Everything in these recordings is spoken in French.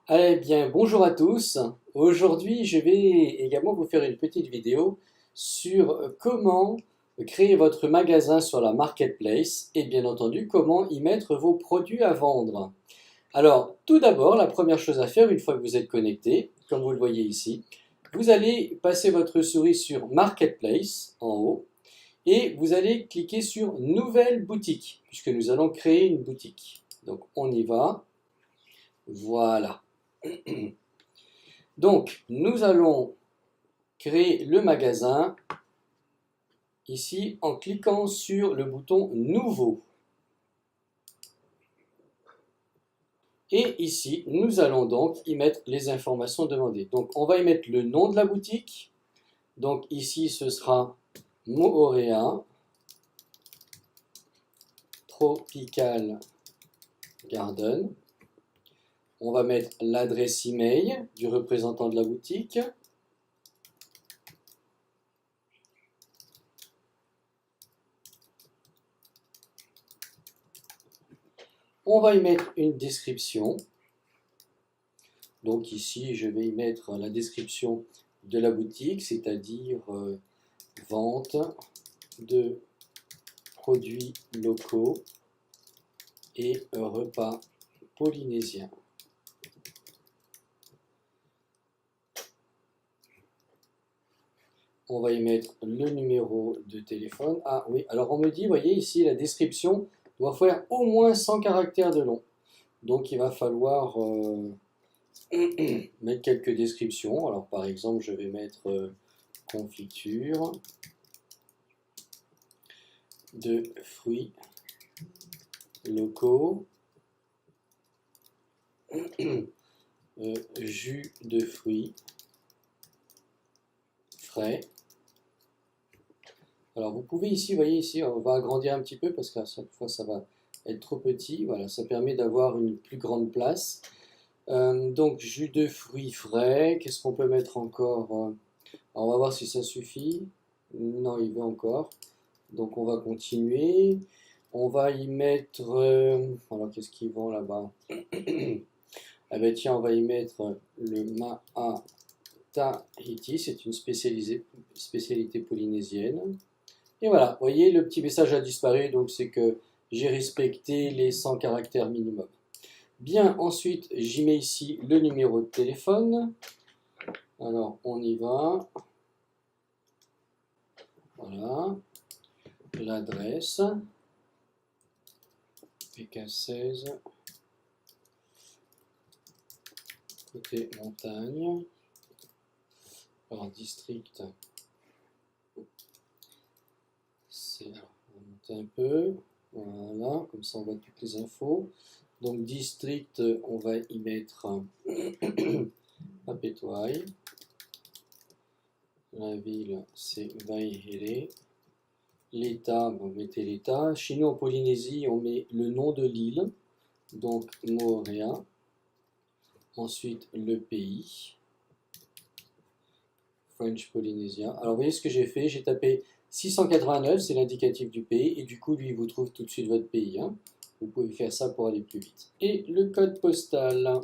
Eh bien, bonjour à tous. Aujourd'hui, je vais également vous faire une petite vidéo sur comment créer votre magasin sur la marketplace et bien entendu comment y mettre vos produits à vendre. Alors, tout d'abord, la première chose à faire une fois que vous êtes connecté, comme vous le voyez ici, vous allez passer votre souris sur Marketplace en haut et vous allez cliquer sur Nouvelle boutique puisque nous allons créer une boutique. Donc, on y va. Voilà. Donc, nous allons créer le magasin ici en cliquant sur le bouton Nouveau. Et ici, nous allons donc y mettre les informations demandées. Donc, on va y mettre le nom de la boutique. Donc, ici, ce sera Moorea Tropical Garden. On va mettre l'adresse email du représentant de la boutique. On va y mettre une description. Donc ici, je vais y mettre la description de la boutique, c'est-à-dire vente de produits locaux et repas polynésiens. On va y mettre le numéro de téléphone. Ah oui, alors on me dit, vous voyez ici, la description doit faire au moins 100 caractères de long. Donc il va falloir mettre quelques descriptions. Alors par exemple, je vais mettre confiture de fruits locaux, jus de fruits frais. Alors vous pouvez ici, vous voyez ici, on va agrandir un petit peu parce qu'à chaque fois ça va être trop petit. Voilà, ça permet d'avoir une plus grande place. Donc jus de fruits frais, qu'est-ce qu'on peut mettre encore? Alors, on va voir si ça suffit. Non, il veut encore. Donc on va continuer. On va y mettre... alors qu'est-ce qu'ils vend là-bas? Ah ben tiens, on va y mettre le Tahiti, c'est une spécialité polynésienne. Et voilà, vous voyez, le petit message a disparu, donc c'est que j'ai respecté les 100 caractères minimum. Bien, ensuite, j'y mets ici le numéro de téléphone. Alors, on y va. Voilà, l'adresse. Pékin 16, côté montagne. Alors, district, c'est... On va monter un peu. Voilà, comme ça on voit toutes les infos. Donc, district, on va y mettre Papetoai. La ville, c'est Vaihele. L'État, vous mettez l'État. Chez nous en Polynésie, on met le nom de l'île, donc Moorea. Ensuite, le pays, French Polynesia. Alors, vous voyez ce que j'ai fait? J'ai tapé 689, c'est l'indicatif du pays, et du coup, lui, il vous trouve tout de suite votre pays. Hein. Vous pouvez faire ça pour aller plus vite. Et le code postal.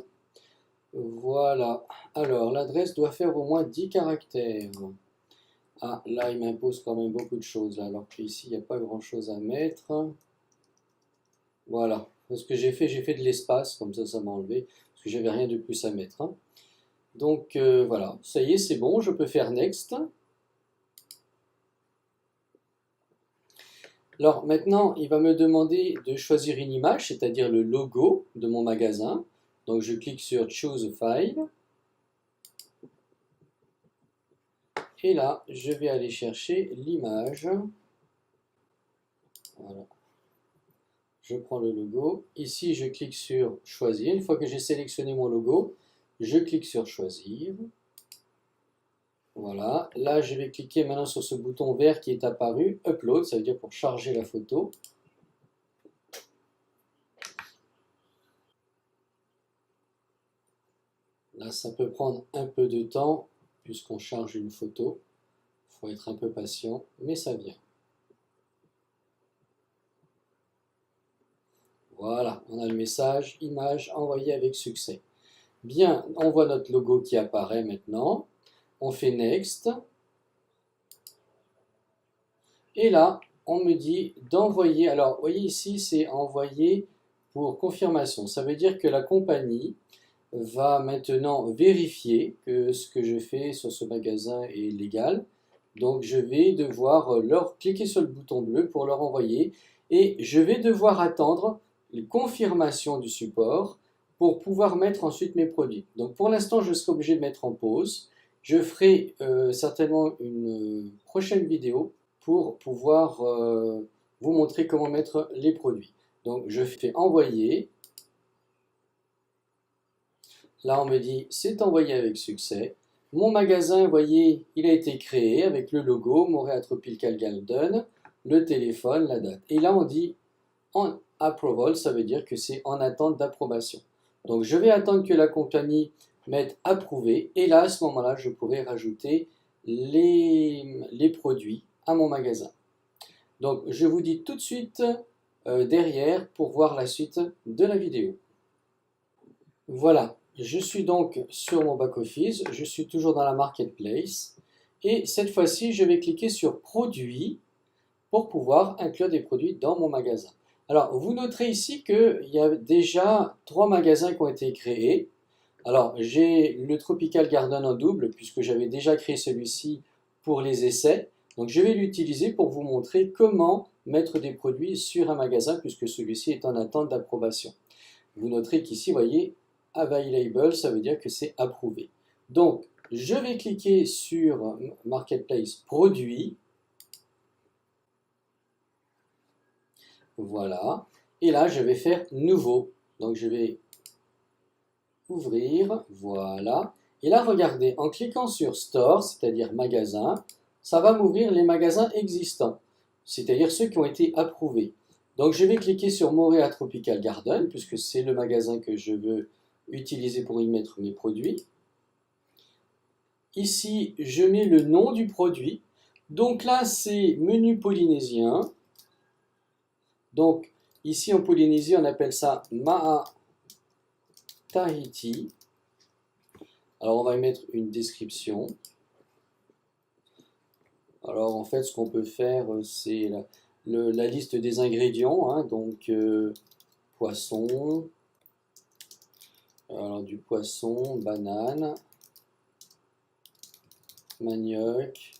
Voilà. Alors, l'adresse doit faire au moins 10 caractères. Ah, là, il m'impose quand même beaucoup de choses, là, alors qu'ici, il n'y a pas grand-chose à mettre. Voilà. Ce que j'ai fait de l'espace, comme ça m'a enlevé, parce que j'avais rien de plus à mettre. Hein. Donc, voilà. Ça y est, c'est bon, je peux faire Next. Alors, maintenant, il va me demander de choisir une image, c'est-à-dire le logo de mon magasin. Donc, je clique sur Choose a File. Et là, je vais aller chercher l'image. Voilà. Je prends le logo. Ici, je clique sur Choisir. Une fois que j'ai sélectionné mon logo, je clique sur Choisir. Voilà. Là, je vais cliquer maintenant sur ce bouton vert qui est apparu, Upload, ça veut dire pour charger la photo. Là, ça peut prendre un peu de temps puisqu'on charge une photo. Il faut être un peu patient, mais ça vient. Voilà, on a le message, image envoyée avec succès. Bien, on voit notre logo qui apparaît maintenant. On fait Next. Et là, on me dit d'envoyer. Alors, vous voyez ici, c'est envoyer pour confirmation. Ça veut dire que la compagnie va maintenant vérifier que ce que je fais sur ce magasin est légal. Donc, je vais devoir leur cliquer sur le bouton bleu pour leur envoyer. Et je vais devoir attendre les confirmations du support pour pouvoir mettre ensuite mes produits. Donc, pour l'instant, je serai obligé de mettre en pause. Je ferai certainement une prochaine vidéo pour pouvoir vous montrer comment mettre les produits. Donc je fais envoyer. Là on me dit c'est envoyé avec succès. Mon magasin, vous voyez, il a été créé avec le logo Montréal Tropical Garden, le téléphone, la date. Et là on dit en approval, ça veut dire que c'est en attente d'approbation. Donc je vais attendre que la compagnie mette approuvé et là à ce moment-là je pourrai rajouter les produits à mon magasin. Donc je vous dis tout de suite derrière pour voir la suite de la vidéo. Voilà, je suis donc sur mon back-office, je suis toujours dans la marketplace et cette fois-ci je vais cliquer sur produits pour pouvoir inclure des produits dans mon magasin. Alors vous noterez ici qu'il y a déjà 3 magasins qui ont été créés. Alors j'ai le Tropical Garden en double puisque j'avais déjà créé celui-ci pour les essais. Donc je vais l'utiliser pour vous montrer comment mettre des produits sur un magasin puisque celui-ci est en attente d'approbation. Vous noterez qu'ici, vous voyez, Available, ça veut dire que c'est approuvé. Donc je vais cliquer sur Marketplace Produits. Voilà. Et là, je vais faire Nouveau. Donc je vais ouvrir, voilà. Et là, regardez, en cliquant sur Store, c'est-à-dire Magasin, ça va m'ouvrir les magasins existants, c'est-à-dire ceux qui ont été approuvés. Donc je vais cliquer sur Montréal Tropical Garden, puisque c'est le magasin que je veux utiliser pour y mettre mes produits. Ici, je mets le nom du produit. Donc là, c'est menu polynésien. Donc ici en Polynésie, on appelle ça Ma'a Tahiti. Alors on va y mettre une description. Alors en fait ce qu'on peut faire c'est la liste des ingrédients, hein, donc poisson, alors du poisson, banane, manioc,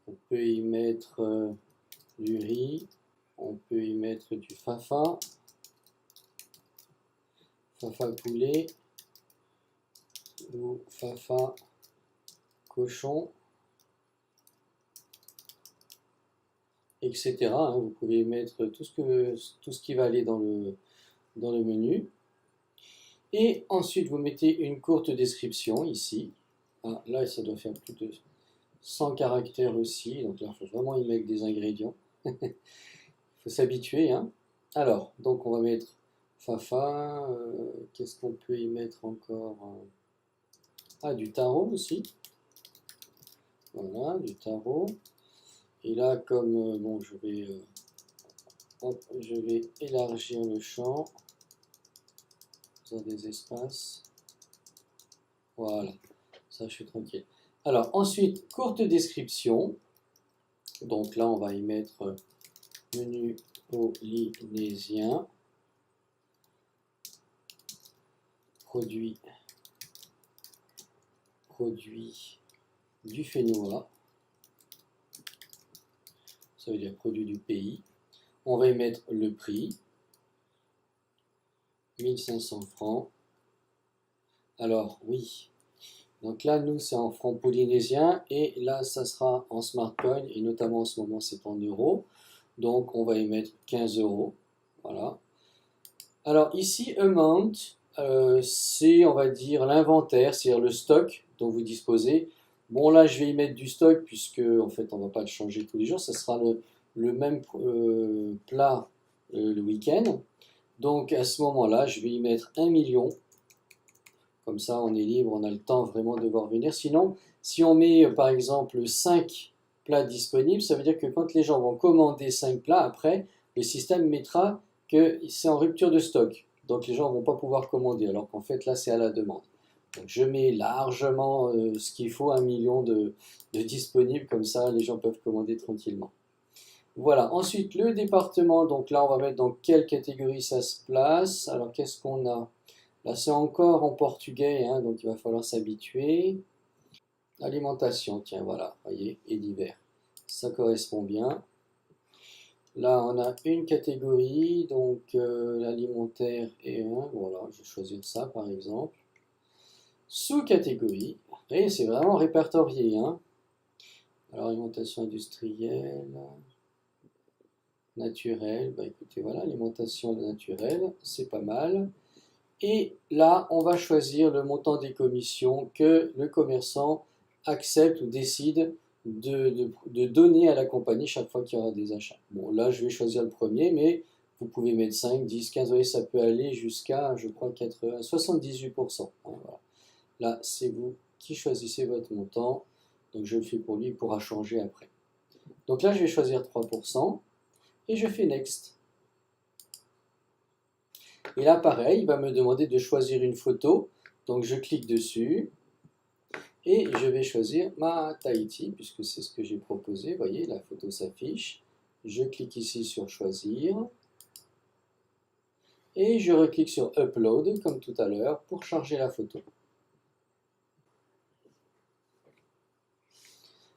on peut y mettre du riz, on peut y mettre du fafa poulet ou fafa cochon, etc. hein. Vous pouvez mettre tout ce qui va aller dans le menu. Et ensuite, vous mettez une courte description ici. Ah, là, ça doit faire plus de 100 caractères aussi. Donc là, il faut vraiment y mettre des ingrédients. Il faut s'habituer. Hein. Alors, donc on va mettre fafa. Qu'est-ce qu'on peut y mettre encore? Ah, du taro aussi. Voilà, du taro. Et là, comme bon, je vais élargir le champ dans des espaces. Voilà, ça je suis tranquille. Alors ensuite, courte description. Donc là, on va y mettre menu polynésien, produit du Fénois. Ça veut dire produit du pays. On va y mettre le prix, 1500 francs. Alors, oui. Donc là, nous, c'est en francs polynésiens. Et là, ça sera en smart coin. Et notamment, en ce moment, c'est en euros. Donc, on va y mettre 15 euros. Voilà. Alors, ici, amount, c'est, on va dire, l'inventaire, c'est-à-dire le stock dont vous disposez. Bon, là, je vais y mettre du stock, puisque, en fait, on ne va pas le changer tous les jours. Ça sera le même plat le week-end. Donc, à ce moment-là, je vais y mettre 1 million. Comme ça, on est libre, on a le temps vraiment de voir venir. Sinon, si on met par exemple 5 plats disponibles, ça veut dire que quand les gens vont commander 5 plats, après, le système mettra que c'est en rupture de stock. donc les gens ne vont pas pouvoir commander, alors qu'en fait là c'est à la demande. Donc je mets largement ce qu'il faut, 1 million de disponibles, comme ça les gens peuvent commander tranquillement. Voilà, ensuite le département, donc là on va mettre dans quelle catégorie ça se place. Alors qu'est-ce qu'on a? Là c'est encore en portugais, hein, donc il va falloir s'habituer. Alimentation, tiens voilà, voyez, et divers. Ça correspond bien. Là on a une catégorie, donc l'alimentaire et un, voilà, je vais choisir ça par exemple. Sous-catégorie, et c'est vraiment répertorié, hein. Alors alimentation industrielle, naturelle, bah écoutez, voilà, alimentation naturelle, c'est pas mal. Et là, on va choisir le montant des commissions que le commerçant accepte ou décide de donner à la compagnie chaque fois qu'il y aura des achats. Bon, là, je vais choisir le premier, mais vous pouvez mettre 5, 10, 15, vous voyez, ça peut aller jusqu'à, je crois, 80, 78%. Hein, voilà. Là, c'est vous qui choisissez votre montant. Donc, je le fais pour lui, il pourra changer après. Donc là, je vais choisir 3% et je fais Next. Et là, pareil, il va me demander de choisir une photo. Donc, je clique dessus et je vais choisir ma Tahiti, puisque c'est ce que j'ai proposé. Vous voyez, la photo s'affiche. Je clique ici sur Choisir. Et je reclique sur Upload, comme tout à l'heure, pour charger la photo.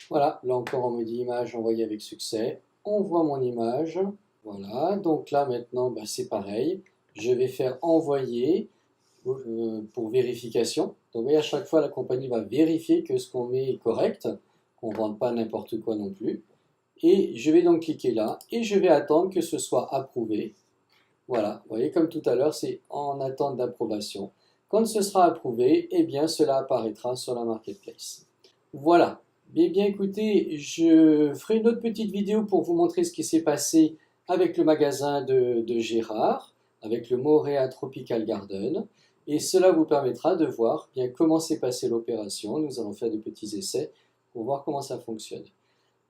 Voilà, là encore, on me dit image envoyée avec succès. On voit mon image. Voilà, donc là maintenant, bah, c'est pareil. Je vais faire envoyer pour vérification. Donc, vous voyez, à chaque fois, la compagnie va vérifier que ce qu'on met est correct, qu'on ne vende pas n'importe quoi non plus. Et je vais donc cliquer là et je vais attendre que ce soit approuvé. Voilà, vous voyez, comme tout à l'heure, c'est en attente d'approbation. Quand ce sera approuvé, eh bien, cela apparaîtra sur la marketplace. Voilà. Eh bien, écoutez, je ferai une autre petite vidéo pour vous montrer ce qui s'est passé avec le magasin de Gérard, avec le Moréa Tropical Garden. Et cela vous permettra de voir bien comment s'est passée l'opération. Nous allons faire de petits essais pour voir comment ça fonctionne.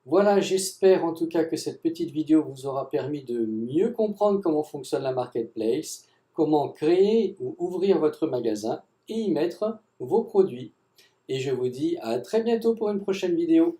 Voilà, j'espère en tout cas que cette petite vidéo vous aura permis de mieux comprendre comment fonctionne la marketplace, comment créer ou ouvrir votre magasin et y mettre vos produits. Et je vous dis à très bientôt pour une prochaine vidéo.